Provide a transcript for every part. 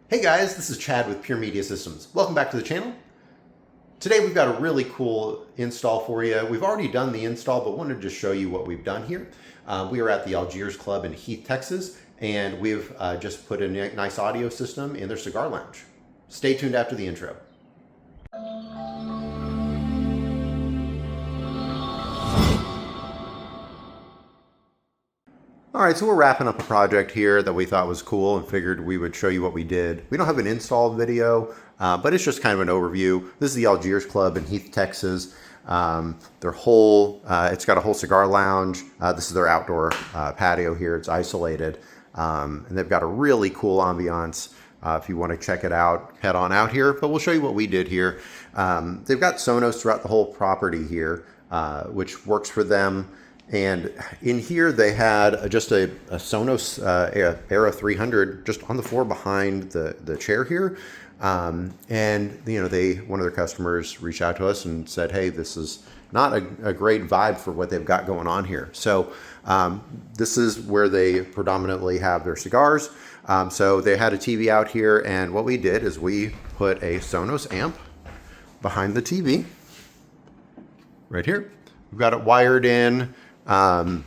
Hey guys, this is Chad with Pure Media Systems. Welcome back to the channel. Today we've got a really cool install for you. We've already done the install, but wanted to just show you what we've done here. We are at the Algiers Club in Heath, Texas, and we've just put a nice audio system in their cigar lounge. Stay tuned after the intro. All right, so we're wrapping up a project here that we thought was cool and figured we would show you what we did. We don't have an install video, but it's just kind of an overview. This is the Algiers Club in Heath, Texas. It's got a whole cigar lounge. This is their outdoor patio here. It's isolated, and they've got a really cool ambiance. If you want to check it out, head on out here, but we'll show you what we did here. They've got Sonos throughout the whole property here, which works for them. And in here they had just a Sonos Era 300 just on the floor behind the chair here. And you know, one of their customers reached out to us and said, hey, this is not a great vibe for what they've got going on here. So this is where they predominantly have their cigars. So they had a TV out here, and what we did is we put a Sonos amp behind the TV right here. We've got it wired in. And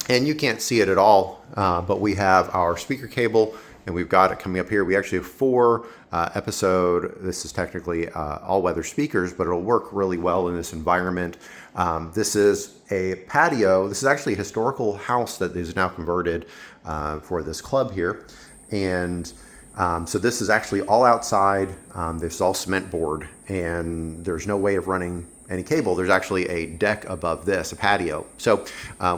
you can't see it at all, but we have our speaker cable, and we've got it coming up here. We actually have 4 this is technically all-weather speakers, but it'll work really well in this environment. This is a patio. This is actually a historical house that is now converted for this club here. And so this is actually all outside. This is all cement board, and there's no way of running any cable. There's actually a deck above this, a patio. So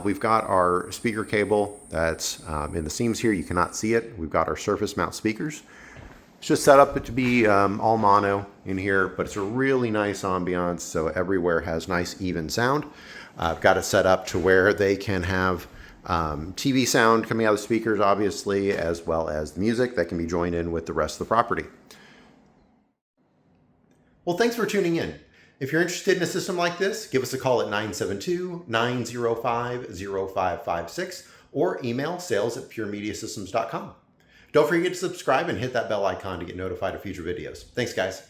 we've got our speaker cable that's in the seams here. You cannot see it. We've got our surface mount speakers. It's just set up to be all mono in here, but it's a really nice ambiance. So everywhere has nice even sound. I've got it set up to where they can have TV sound coming out of the speakers, obviously, as well as the music that can be joined in with the rest of the property. Well, thanks for tuning in. If you're interested in a system like this, give us a call at 972-905-0556 or email sales@puremediasystems.com. Don't forget to subscribe and hit that bell icon to get notified of future videos. Thanks, guys.